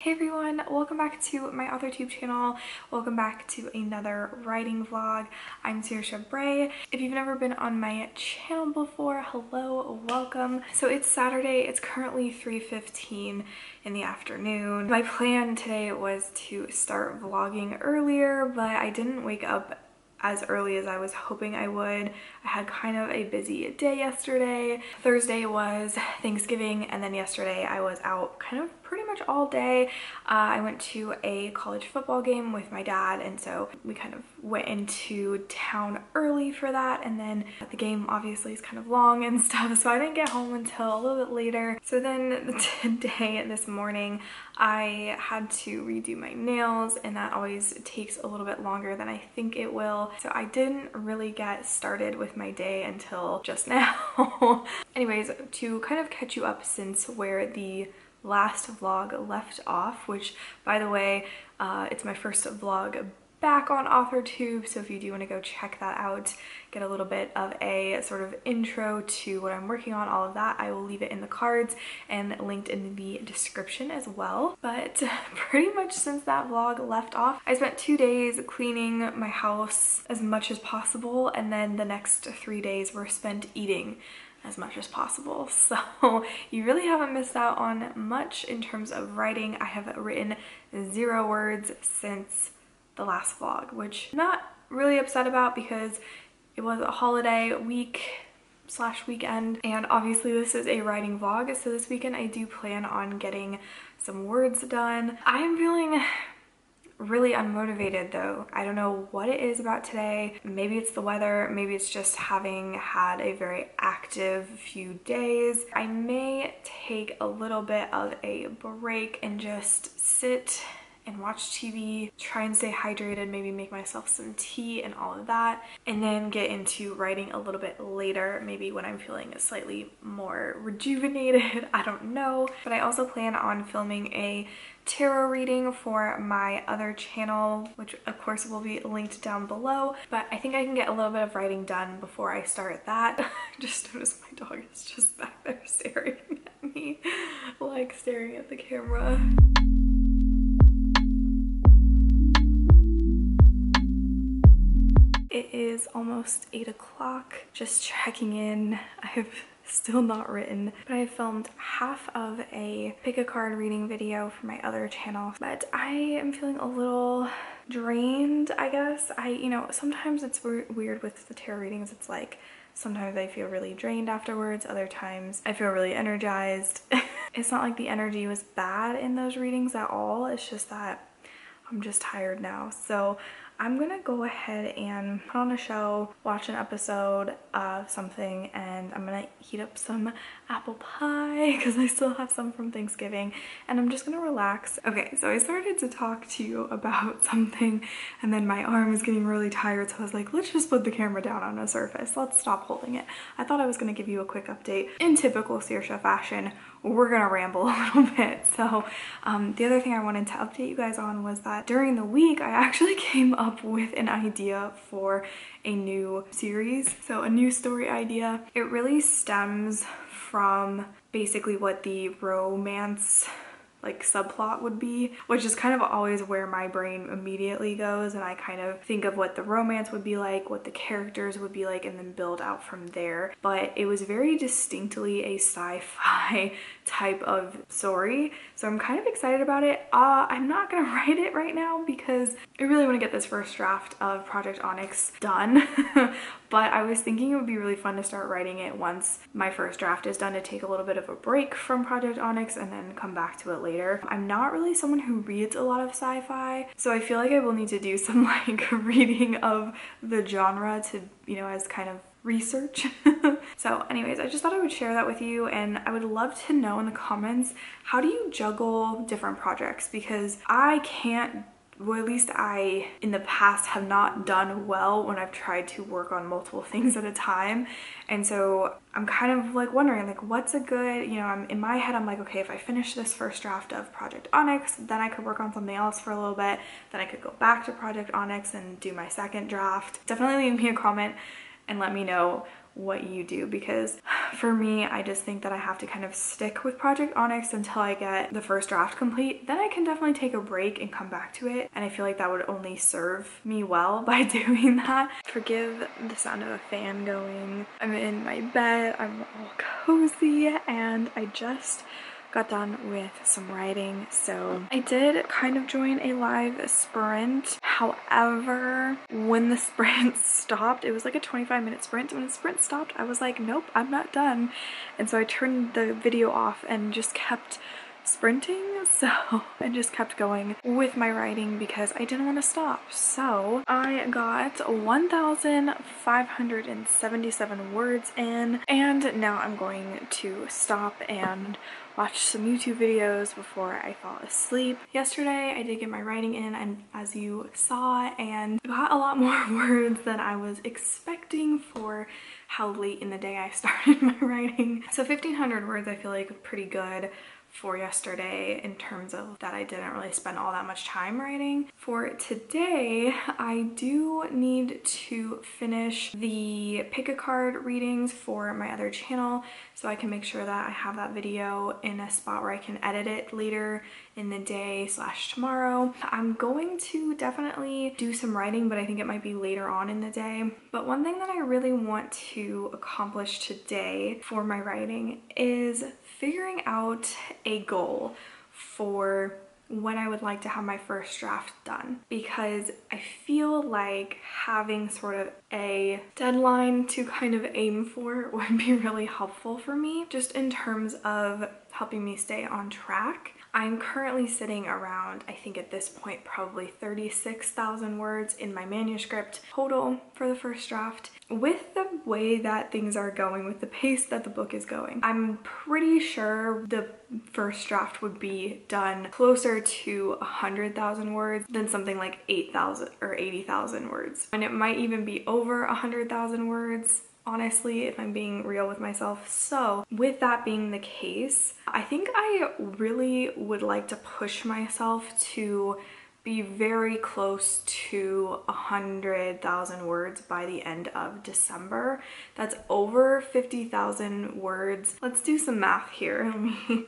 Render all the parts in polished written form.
Hey everyone, welcome back to my authortube channel. Welcome back to another writing vlog. I'm Saoirse Bray. If you've never been on my channel before, hello, welcome. So it's Saturday, it's currently 3:15 in the afternoon. My plan today was to start vlogging earlier, but I didn't wake up as early as I was hoping I would. I had kind of a busy day yesterday. Thursday was Thanksgiving, and then yesterday I was out kind of pretty much all day. I went to a college football game with my dad, and so we kind of went into town early for that, and then the game obviously is kind of long and stuff, so I didn't get home until a little bit later. So then today, this morning, I had to redo my nails, and that always takes a little bit longer than I think it will. So I didn't really get started with my day until just now. Anyways, to kind of catch you up since where the last vlog left off, which by the way, it's my first vlog back on authortube, so if you do want to go check that out, get a little bit of a sort of intro to what I'm working on, all of that, I will leave it in the cards and linked in the description as well. But pretty much since that vlog left off, I spent 2 days cleaning my house as much as possible, and then the next 3 days were spent eating as much as possible. So you really haven't missed out on much in terms of writing. I have written 0 words since the last vlog, which I'm not really upset about because it was a holiday week / weekend, and obviously this is a writing vlog, so this weekend I do plan on getting some words done. I am feeling really unmotivated though. I don't know what it is about today. Maybe it's the weather, maybe it's just having had a very active few days. I may take a little bit of a break and just sit and watch TV, try and stay hydrated, maybe make myself some tea and all of that, and then get into writing a little bit later, maybe when I'm feeling slightly more rejuvenated. I don't know. But I also plan on filming a tarot reading for my other channel, which of course will be linked down below, but I think I can get a little bit of writing done before I start that. I just noticed my dog is just back there staring at me, like staring at the camera. It is almost 8 o'clock, just checking in. I have still not written, but I filmed half of a pick a card reading video for my other channel, but I am feeling a little drained, I guess. You know, sometimes it's weird with the tarot readings. It's like, sometimes I feel really drained afterwards, other times I feel really energized. It's not like the energy was bad in those readings at all, it's just that I'm just tired now. So I'm gonna go ahead and put on a show, watch an episode of something, and I'm gonna heat up some apple pie because I still have some from Thanksgiving, and I'm just gonna relax. Okay, so I started to talk to you about something, and then my arm is getting really tired, so I was like, let's just put the camera down on a surface. Let's stop holding it. I thought I was gonna give you a quick update. In typical Saoirse fashion, we're gonna ramble a little bit. So the other thing I wanted to update you guys on was that during the week I actually came up with an idea for a new series, so a new story idea. It really stems from basically what the romance like subplot would be, which is kind of always where my brain immediately goes, and I kind of think of what the romance would be like, what the characters would be like, and then build out from there. But it was very distinctly a sci-fi type of story, so I'm kind of excited about it. I'm not gonna write it right now because I really want to get this first draft of Project Onyx done. But I was thinking it would be really fun to start writing it once my first draft is done, to take a little bit of a break from Project Onyx and then come back to it later. I'm not really someone who reads a lot of sci-fi, so I feel like I will need to do some like reading of the genre to, you know, as kind of research. So anyways, I just thought I would share that with you, and I would love to know in the comments, how do you juggle different projects? Because I can't, well, at least I in the past have not done well when I've tried to work on multiple things at a time. And so I'm kind of like wondering, like, what's a good, you know, I'm in my head, I'm like, okay, if I finish this first draft of Project Onyx, then I could work on something else for a little bit, then I could go back to Project Onyx and do my second draft. Definitely leave me a comment and let me know what you do, because for me, I just think that I have to kind of stick with Project Onyx until I get the first draft complete. Then I can definitely take a break and come back to it, and I feel like that would only serve me well by doing that. Forgive the sound of a fan going. I'm in my bed, I'm all cozy, and I just got done with some writing. So I did kind of join a live sprint. However, when the sprint stopped, it was like a 25-minute sprint. When the sprint stopped, I was like, nope, I'm not done. And so I turned the video off and just kept sprinting. So I just kept going with my writing because I didn't want to stop. So I got 1,577 words in, and now I'm going to stop and watch some YouTube videos before I fall asleep. Yesterday I did get my writing in, and as you saw, and got a lot more words than I was expecting for how late in the day I started my writing. So 1,500 words I feel like pretty good for yesterday in terms of that I didn't really spend all that much time writing. For today, I do need to finish the pick a card readings for my other channel so I can make sure that I have that video in a spot where I can edit it later in the day / tomorrow. I'm going to definitely do some writing, but I think it might be later on in the day. But one thing that I really want to accomplish today for my writing is figuring out a goal for when I would like to have my first draft done, because I feel like having sort of a deadline to kind of aim for would be really helpful for me, just in terms of helping me stay on track. I'm currently sitting around, I think at this point, probably 36,000 words in my manuscript total for the first draft. With the way that things are going, with the pace that the book is going, I'm pretty sure the first draft would be done closer to 100,000 words than something like 8,000 or 80,000 words. And it might even be over 100,000 words, honestly, if I'm being real with myself. So with that being the case, I think I really would like to push myself to be very close to 100,000 words by the end of December. That's over 50,000 words. Let's do some math here. Let me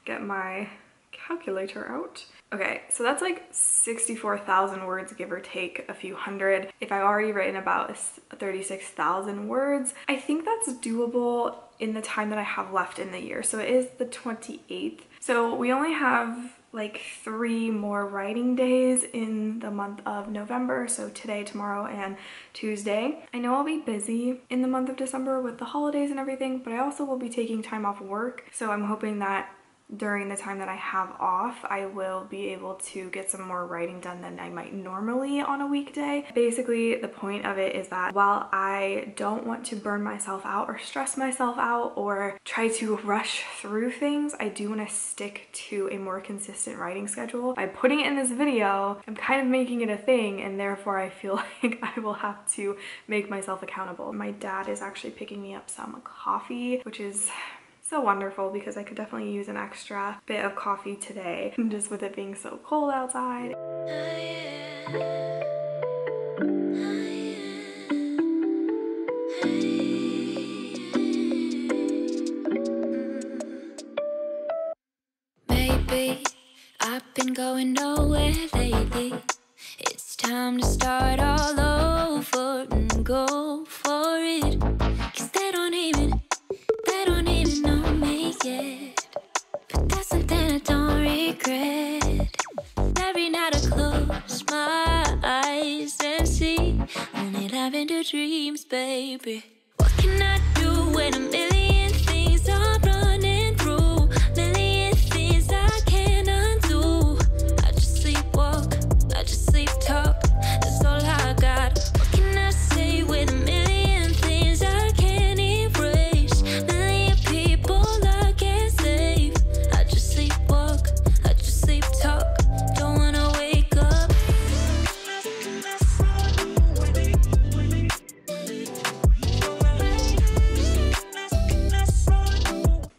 get my calculator out. Okay, so that's like 64,000 words, give or take a few hundred. If I've already written about 36,000 words, I think that's doable in the time that I have left in the year. So it is the 28th. So we only have like 3 more writing days in the month of November. So today, tomorrow, and Tuesday. I know I'll be busy in the month of December with the holidays and everything, but I also will be taking time off work. So I'm hoping that during the time that I have off, I will be able to get some more writing done than I might normally on a weekday. Basically, the point of it is that while I don't want to burn myself out or stress myself out or try to rush through things, I do want to stick to a more consistent writing schedule. By putting it in this video, I'm kind of making it a thing, and therefore I feel like I will have to make myself accountable. My dad is actually picking me up some coffee, which is so wonderful because I could definitely use an extra bit of coffee today, just with it being so cold outside. Maybe I've been going nowhere lately. It's time to start all over and go for it. 'Cause they don't even know me yet. But that's something I don't regret. Every night I close my eyes and see only lavender dreams, baby. What can I do when a million things are running through? Million things I can't undo. I just sleepwalk, I just sleep talk. That's all I got. What can I say with a million things I can't erase? Million people I can't save. I just sleepwalk, I just sleep talk. Don't wanna wake up.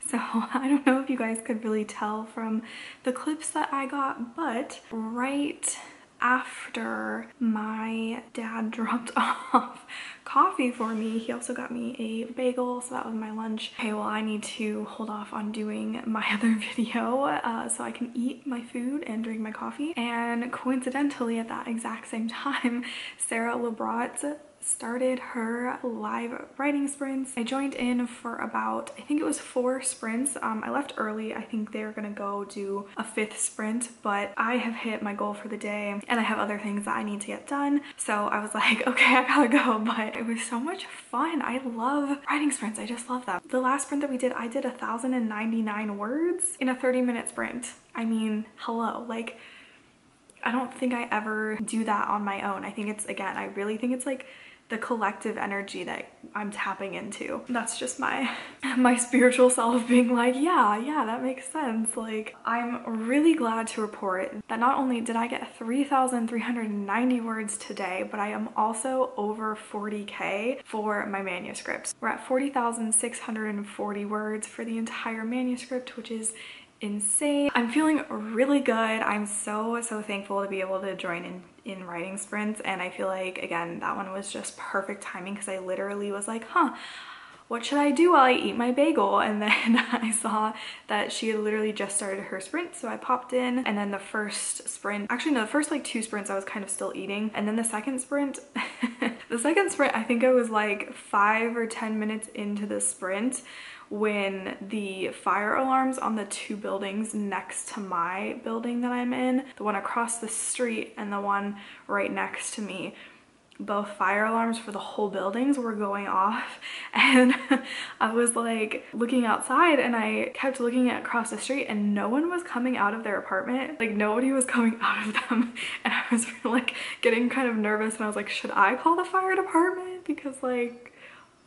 So I don't know if you guys could really tell from the clips that I got, but right after my dad dropped off coffee for me, he also got me a bagel, so that was my lunch. Okay, well, I need to hold off on doing my other video so I can eat my food and drink my coffee. And coincidentally, at that exact same time, Sarah Labrotte started her live writing sprints. I joined in for about, I think it was 4 sprints. I left early. I think they were gonna go do a 5th sprint, but I have hit my goal for the day and I have other things that I need to get done. So I was like, okay, I gotta go, but it was so much fun. I love writing sprints. I just love them. The last sprint that we did, I did 1,099 words in a 30-minute sprint. I mean, hello, like, I don't think I ever do that on my own. I think it's, again, I really think it's like the collective energy that I'm tapping into. That's just my spiritual self being like, yeah, that makes sense. Like, I'm really glad to report that not only did I get 3,390 words today, but I am also over 40K for my manuscripts. We're at 40,640 words for the entire manuscript, which is insane. I'm feeling really good. I'm so thankful to be able to join in writing sprints, and I feel like, again, that one was just perfect timing because I literally was like, what should I do while I eat my bagel? And then I saw that she had literally just started her sprint, so I popped in. And then the first sprint, actually no, the first like 2 sprints I was kind of still eating, and then the second sprint I think I was like 5 or 10 minutes into the sprint when the fire alarms on the 2 buildings next to my building that I'm in, the one across the street and the one right next to me, both fire alarms for the whole buildings were going off. And I was like looking outside and I kept looking across the street and no one was coming out of their apartment. Like, nobody was coming out of them. And I was like getting kind of nervous and I was like, should I call the fire department? Because like,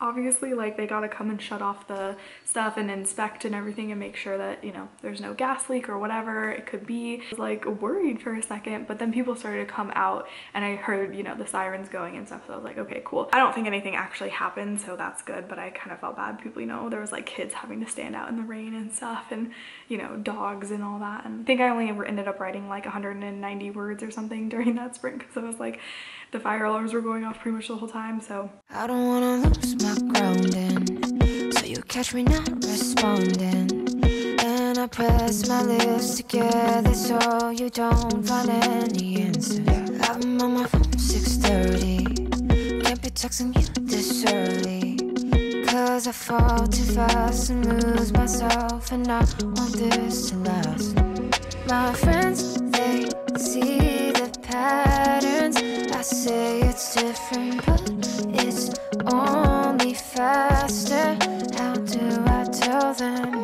obviously, like, they gotta come and shut off the stuff and inspect and everything and make sure that, you know, there's no gas leak or whatever it could be. I was like worried for a second, but then people started to come out and I heard, you know, the sirens going and stuff, so I was like, okay, cool. I don't think anything actually happened, so that's good, but I kind of felt bad. People, you know, there was like kids having to stand out in the rain and stuff, and, you know, dogs and all that. And I think I only ended up writing like 190 words or something during that sprint because I was like, the fire alarms were going off pretty much the whole time. So I don't wanna lose my grounding, so you catch me not responding, and I press my lips together so you don't find any answer. I'm on my phone 6:30, can't be texting you this early, cause I fall too fast and lose myself, and I want this to last. My friends, they see the patterns. I say it's different, but it's only faster. How do I tell them?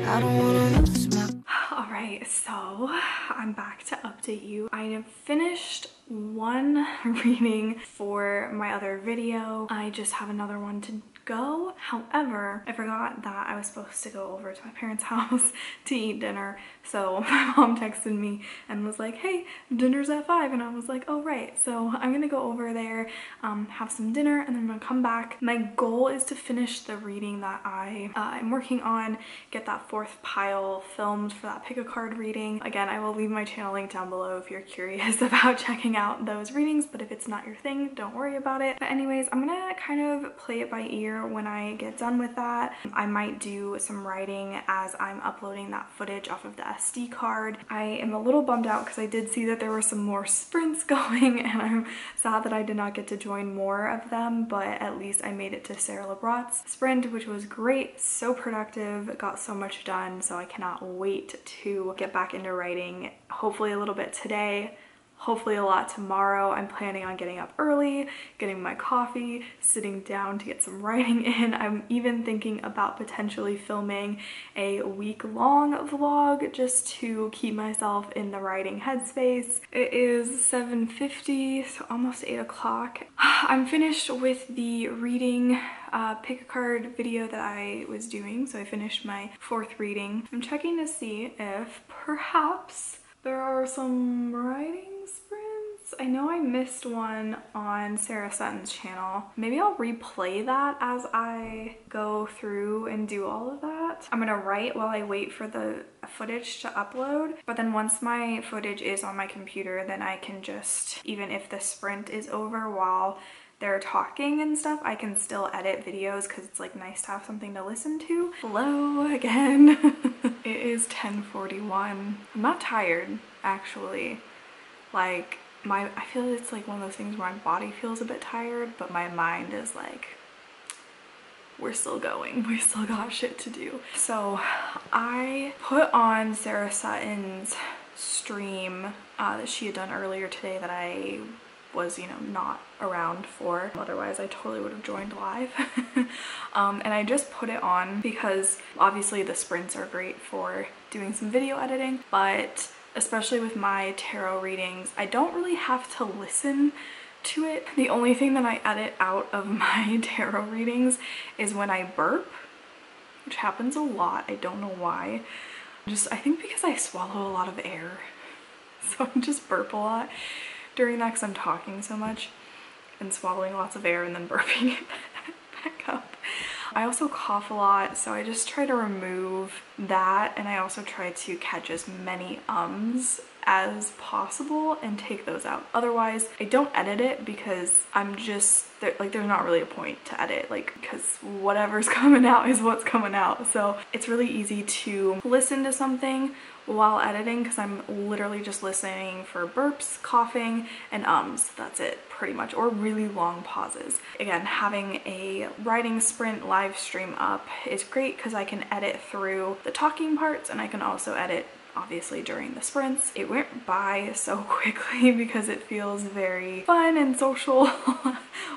I don't wanna lose my... Alright, so I'm back to update you. I have finished one reading for my other video. I just have another one to go. However, I forgot that I was supposed to go over to my parents' house to eat dinner. So my mom texted me and was like, hey, dinner's at 5. And I was like, oh, right. So I'm gonna go over there, have some dinner, and then I'm gonna come back. My goal is to finish the reading that I'm working on, get that 4th pile filmed for that pick a card reading. Again, I will leave my channel link down below if you're curious about checking out those readings, but if it's not your thing, don't worry about it. But anyways, I'm gonna kind of play it by ear when I get done with that. I might do some writing as I'm uploading that footage off of the SD card. I am a little bummed out because I did see that there were some more sprints going, and I'm sad that I did not get to join more of them, but at least I made it to Sarah Labrotte's sprint, which was great, so productive, got so much done, so I cannot wait to get back into writing, hopefully a little bit today, hopefully a lot tomorrow. I'm planning on getting up early, getting my coffee, sitting down to get some writing in. I'm even thinking about potentially filming a week-long vlog just to keep myself in the writing headspace. It is 7:50, so almost 8 o'clock. I'm finished with the reading pick a card video that I was doing, so I finished my 4th reading. I'm checking to see if perhaps there are some writing sprints I know I missed one on Sarah Sutton's channel. Maybe I'll replay that as I go through and do all of that. I'm gonna write while I wait for the footage to upload, but then once my footage is on my computer, then I can just, even if the sprint is over while they're talking and stuff, I can still edit videos because it's like nice to have something to listen to. Hello again. It is 10:41. I'm not tired, actually. Like, I feel it's like one of those things where my body feels a bit tired, but my mind is like, we're still going. We still got shit to do. So I put on Sarah Sutton's stream that she had done earlier today that I was, you know, not around for. Otherwise I totally would have joined live. And I just put it on because obviously the sprints are great for doing some video editing, but especially with my tarot readings, I don't really have to listen to it. The only thing that I edit out of my tarot readings is when I burp, which happens a lot. I don't know why. I think because I swallow a lot of air. So I just burp a lot during that because I'm talking so much and swallowing lots of air and then burping it back up. I also cough a lot, so I just try to remove that, and I also try to catch as many ums as possible and take those out. Otherwise, I don't edit it because I'm just, like, there's not really a point to edit, like, because whatever's coming out is what's coming out. So it's really easy to listen to something while editing because I'm literally just listening for burps, coughing, and ums. That's it, pretty much, or really long pauses. Again, having a writing sprint live stream up is great because I can edit through the talking parts, and I can also edit obviously during the sprints. It went by so quickly because it feels very fun and social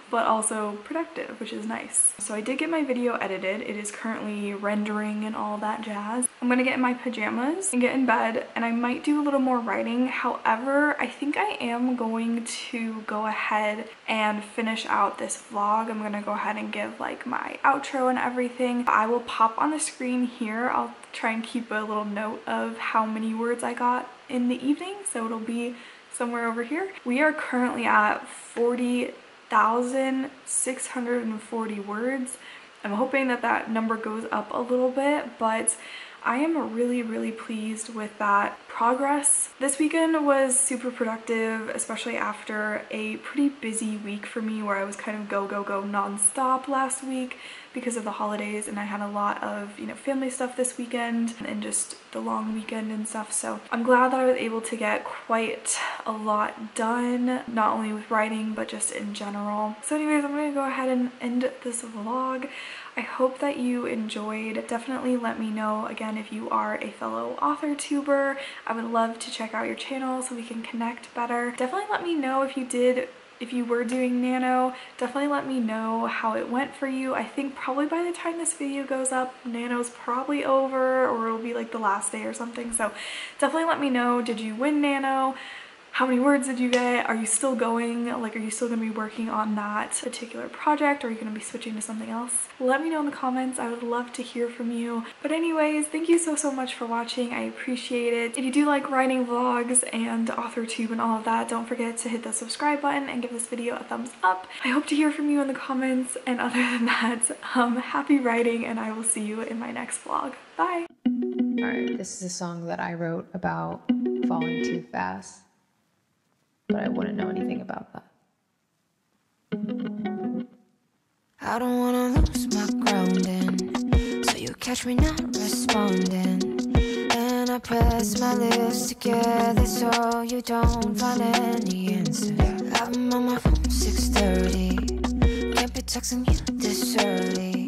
but also productive, which is nice. So I did get my video edited. It is currently rendering and all that jazz. I'm gonna get in my pajamas and get in bed, and I might do a little more writing. However, I think I am going to go ahead and finish out this vlog. I'm gonna go ahead and give like my outro and everything. I will pop on the screen here. I'll try and keep a little note of how many words I got in the evening, so it'll be somewhere over here. We are currently at 40,640 words. I'm hoping that that number goes up a little bit, but I am really pleased with that progress. This weekend was super productive, especially after a pretty busy week for me where I was kind of go non-stop last week because of the holidays, and I had a lot of, you know, family stuff this weekend and just the long weekend and stuff. So I'm glad that I was able to get quite a lot done, not only with writing but just in general. So anyways, I'm gonna go ahead and end this vlog. I hope that you enjoyed. Definitely let me know, again, if you are a fellow author tuber. I would love to check out your channel so we can connect better. Definitely let me know if you were doing Nano. Definitely let me know how it went for you. I think probably by the time this video goes up, Nano's probably over, or it'll be like the last day or something. So definitely let me know, did you win Nano? How many words did you get? Are you still going? Like, are you still gonna be working on that particular project? Or are you gonna be switching to something else? Let me know in the comments. I would love to hear from you. But anyways, thank you so much for watching. I appreciate it. If you do like writing vlogs and authortube and all of that, don't forget to hit the subscribe button and give this video a thumbs up. I hope to hear from you in the comments. And other than that, happy writing, and I will see you in my next vlog. Bye. All right, this is a song that I wrote about falling too fast, but I wouldn't know anything about that. I don't wanna lose my grounding, so you catch me not responding, and I press my lips together so you don't find any answer. I'm on my phone 6:30, can't be texting you this early.